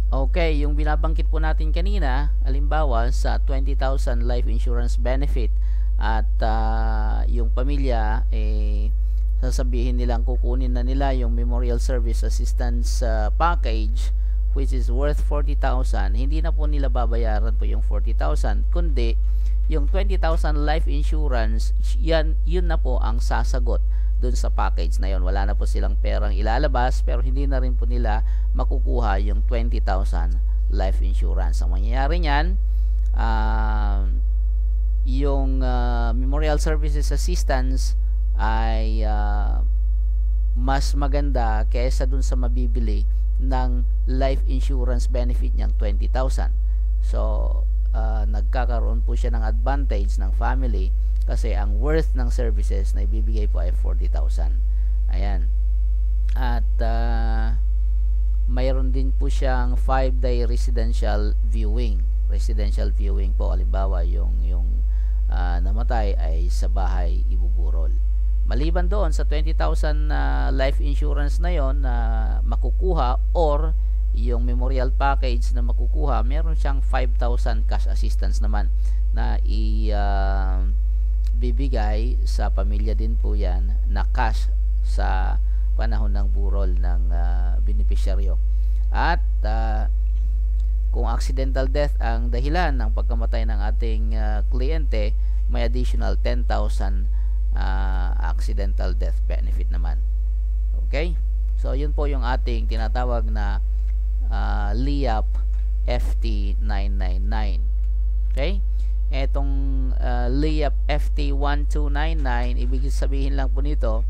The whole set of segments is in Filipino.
Okay, yung binabanggit po natin kanina, halimbawa sa 20,000 life insurance benefit at yung pamilya, sasabihin nilang kukunin na nila yung Memorial Service Assistance package which is worth 40,000. Hindi na po nila babayaran po yung 40,000, kundi yung 20,000 life insurance, yun na po ang sasagot dun sa package na yon. Wala na po silang perang ilalabas, pero hindi na rin po nila makukuha yung 20,000 life insurance. Ang mangyayari niyan, yung Memorial Services Assistance ay mas maganda kaysa dun sa mabibili ng life insurance benefit niyang 20,000. So nagkakaroon po siya ng advantage ng family kasi ang worth ng services na ibibigay po ay 40,000. Ayan. At mayroon din po siyang 5-day residential viewing. Residential viewing po, halimbawa yung namatay ay sa bahay ibuburol. Maliban doon sa 20,000 life insurance na yon na makukuha or yung memorial package na makukuha, meron siyang 5,000 cash assistance naman na bibigay sa pamilya din po yan na cash sa panahon ng burol ng beneficiaryo. At kung accidental death ang dahilan ng pagkamatay ng ating kliyente, may additional 10,000 accidental death benefit naman. Okay? So yun po yung ating tinatawag na LIAP FT999. Okay? Etong LIAP FT1299, ibig sabihin lang po nito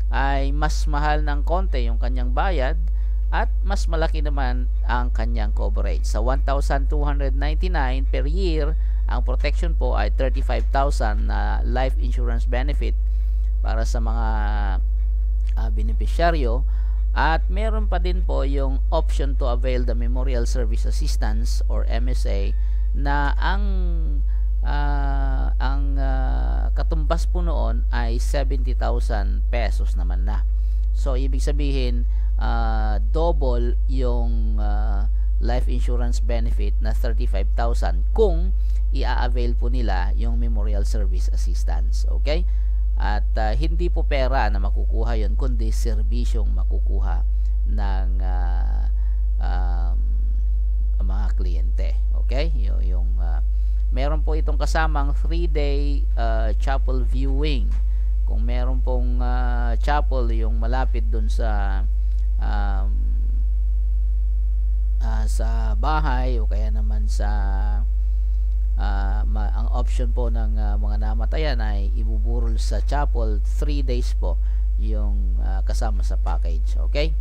ay mas mahal ng konti yung kanyang bayad at mas malaki naman ang kanyang coverage. Sa 1,299 per year, ang protection po ay 35,000 na life insurance benefit para sa mga beneficiaryo. At meron pa din po yung option to avail the Memorial Service Assistance or MSA na ang katumbas po noon ay 70,000 pesos naman na. So ibig sabihin double yung life insurance benefit na 35,000 kung i-avail po nila yung Memorial Service Assistance. Okay? At hindi po pera na makukuha yon, kundi serbisyong makukuha ng mga kliyente. Okay? Yung meron po itong kasamang 3-day chapel viewing. Kung meron pong chapel yung malapit dun sa bahay o kaya naman sa ang option po ng mga namatayan ay ibuburol sa chapel, 3 days po yung kasama sa package. Okay?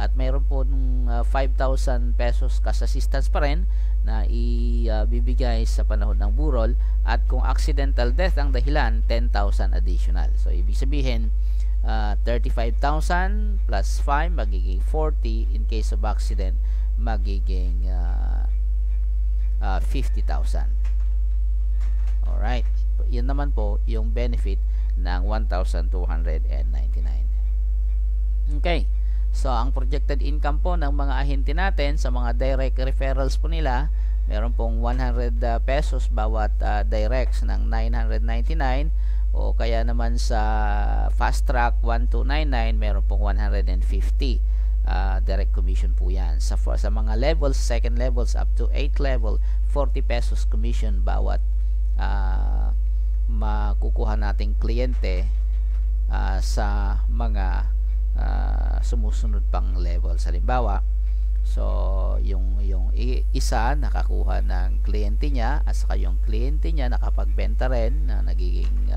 At mayroon po nung 5,000 pesos cash assistance pa rin na ibibigay sa panahon ng burol, at kung accidental death ang dahilan, 10,000 additional. So ibig sabihin 35,000 plus 5 magiging 40, in case of accident magiging 50,000. Alright, yun naman po yung benefit ng 1,299. Okay, so ang projected income po ng mga ahente natin sa mga direct referrals po nila, meron pong 100 pesos bawat directs ng 999, o kaya naman sa fast track 1299 meron pong 150 direct commission po yan. Sa mga levels, second levels up to 8 level, 40 pesos commission bawat makukuha nating kliyente sa mga sumusunod pang levels. Halimbawa, so yung isa nakakuha ng kliyente niya, at saka yung kliyente niya nakapagbenta rin na nagiging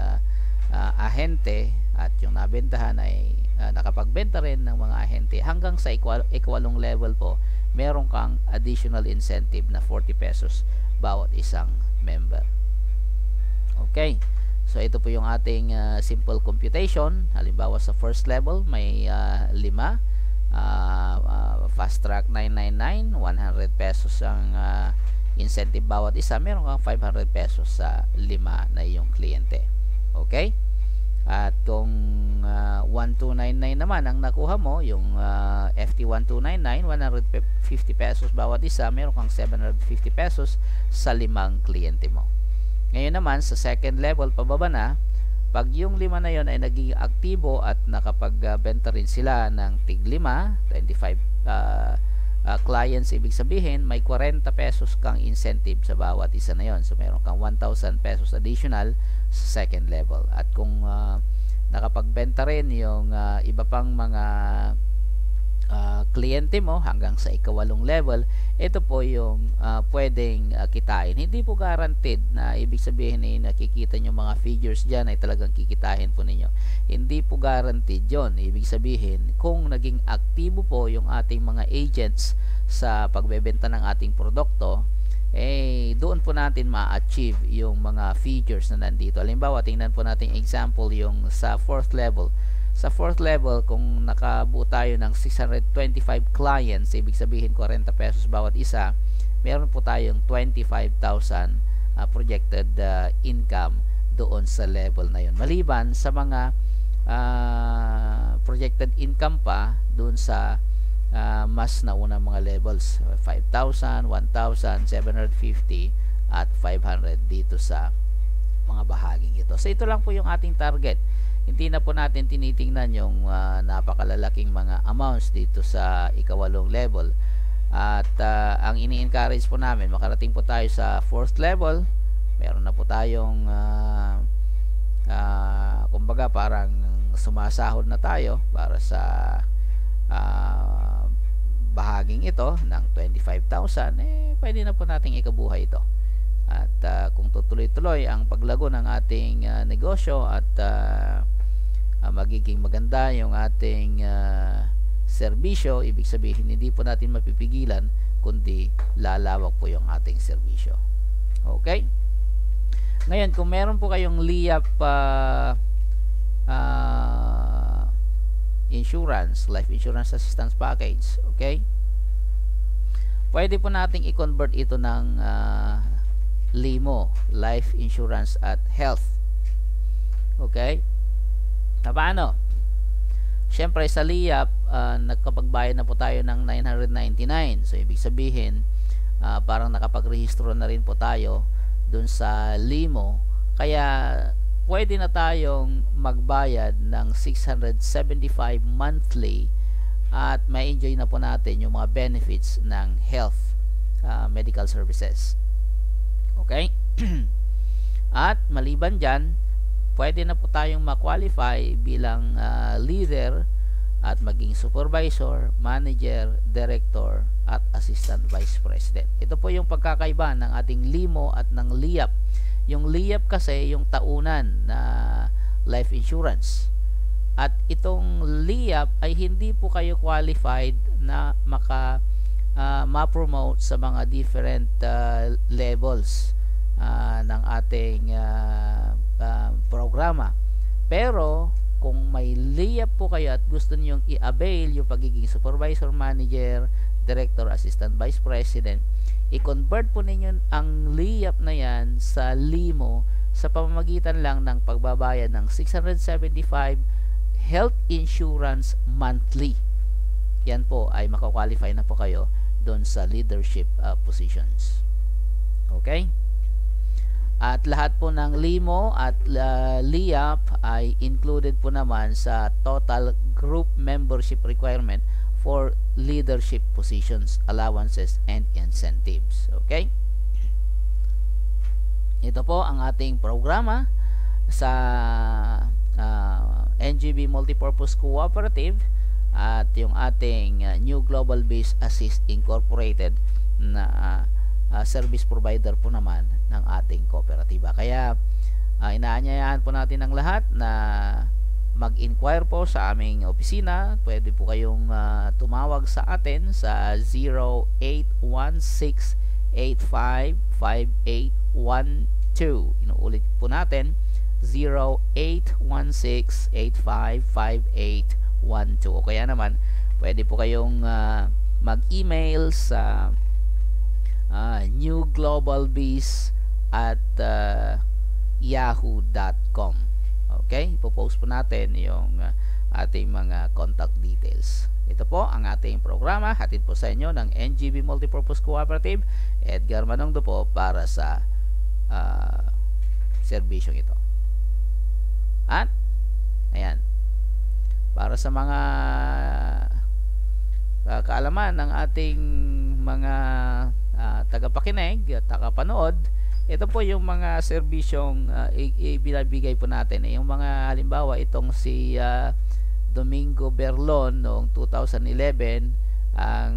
ahente, at yung nabentahan ay nakapagbenta rin ng mga ahente, hanggang sa ikwalong level po meron kang additional incentive na 40 pesos bawat isang member. Okay, so ito po yung ating simple computation. Halimbawa sa first level may 5, fast track 999, 100 pesos ang incentive bawat isa, meron kang 500 pesos sa 5 na iyong kliyente. Okay, At kung 1299 naman ang nakuha mo, yung FT1299, 150 pesos bawat isa, meron kang 750 pesos sa 5 kliyente mo. Ngayon naman, sa second level, pababa na, pag yung 5 na yon ay naging aktibo at nakapagbenta rin sila ng tig 5, 25 clients, ibig sabihin, may 40 pesos kang incentive sa bawat isa na yon. So, meron kang 1,000 pesos additional sa second level. At kung nakapagbenta rin yung iba pang mga kliyente mo hanggang sa ika-8 level, ito po yung pwedeng kitain. Hindi po guaranteed na ibig sabihin nakikita nyo mga figures dyan ay talagang kikitain po ninyo. Hindi po guaranteed yon. Ibig sabihin, kung naging aktibo po yung ating mga agents sa pagbebenta ng ating produkto, doon po natin ma-achieve yung mga figures na nandito. Halimbawa, tingnan po natin example yung sa 4th level. Sa 4th level, kung nakabuo tayo ng 625 clients, ibig sabihin 40 pesos bawat isa, meron po tayong 25,000 projected income doon sa level na yun. Maliban sa mga projected income pa doon sa mas naunang mga levels, 5,000, 1,000, 750 at 500 dito sa mga bahaging ito. So ito lang po yung ating target. Hindi na po natin tinitingnan yung napakalalaking mga amounts dito sa ika-8 level. At ang ini-encourage po namin, makarating po tayo sa 4th level, meron na po tayong kumbaga parang sumasahod na tayo para sa bahaging ito ng 25,000, pwede na po nating ikabuhay ito. At kung tutuloy-tuloy ang paglago ng ating negosyo at magiging maganda yung ating serbisyo, ibig sabihin hindi po natin mapipigilan kundi lalawak po yung ating serbisyo. Okay? Ngayon, kung meron po kayong LIAP insurance, life insurance assistance package, okay? Pwede po nating i-convert ito ng LIMO, life insurance at health. Okay? Paano? Siyempre sa LIAP, nagkapagbayad na po tayo ng 999. So ibig sabihin, parang nakapagrehistro na rin po tayo dun sa LIMO. Kaya pwede na tayong magbayad ng 675 monthly at ma-enjoy na po natin yung mga benefits ng health medical services. Okay? At maliban dyan, pwede na po tayong ma-qualify bilang leader at maging supervisor, manager, director at assistant vice president. Ito po yung pagkakaiba ng ating LIMO at ng LIAP. Yung LIAP kasi yung taunan na life insurance. At itong LIAP ay hindi po kayo qualified na ma-promote sa mga different levels ng ating programa. Pero kung may LIAP po kayo at gusto niyo i-avail yung pagiging supervisor, manager, director, assistant vice president, i-convert po ninyo ang LIAP na yan sa LIMO sa pamamagitan lang ng pagbabayad ng 675 health insurance monthly. Yan po ay makakwalify na po kayo doon sa leadership positions. Okay? At lahat po ng LIMO at LIAP ay included po naman sa total group membership requirement for leadership positions, allowances, and incentives. Okay? Ito po ang ating programa sa NGB Multipurpose Cooperative at yung ating New Global Base Assist Incorporated na service provider po naman ng ating kooperatiba. Kaya inaanyayahan po natin ang lahat na mag-inquire po sa aming opisina. Pwede po kayong tumawag sa atin sa 0816-855812. Inuulit po natin, 0816-855812. O kaya naman, pwede po kayong mag-email sa newglobalbiz@yahoo.com. Okay? Ipopost po natin yung ating mga contact details. Ito po ang ating programa, hatid po sa inyo ng NGB Multipurpose Cooperative. Edgar Manongdo po para sa serbisyong ito. At ayan, para sa mga kaalaman ng ating mga tagapakinig at tagapanood, ito po yung mga serbisyong ibinabigay po natin. Yung mga halimbawa, itong si Domingo Berlon noong 2011, ang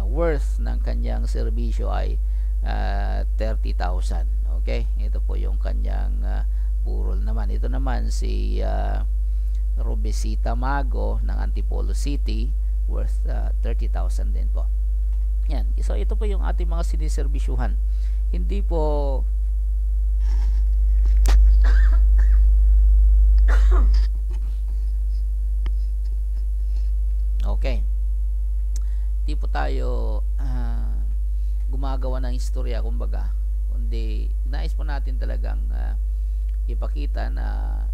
worth ng kanyang serbisyo ay 30,000. Okay? Ito po yung kanyang burol naman. Ito naman si Robesita Mago ng Antipolo City, worth 30,000 din po. Yan. So ito po yung ating mga siniserbisyuhan. Hindi po okay. Hindi po tayo gumagawa ng istorya, kumbaga, kundi nais po natin talagang ipakita na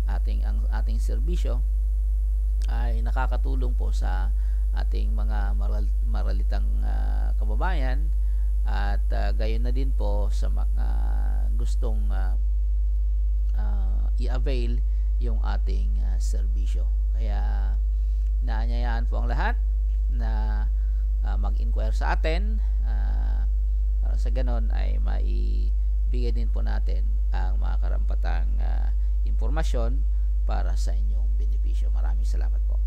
ang ating serbisyo ay nakakatulong po sa ating mga maralitang kababayan, at gayon na din po sa mga gustong i-avail yung ating serbisyo. Kaya naanyayaan po ang lahat na mag-inquire sa atin, para sa ganon ay maibigay din po natin ang mga karampatang impormasyon para sa inyong benepisyo. Maraming salamat po.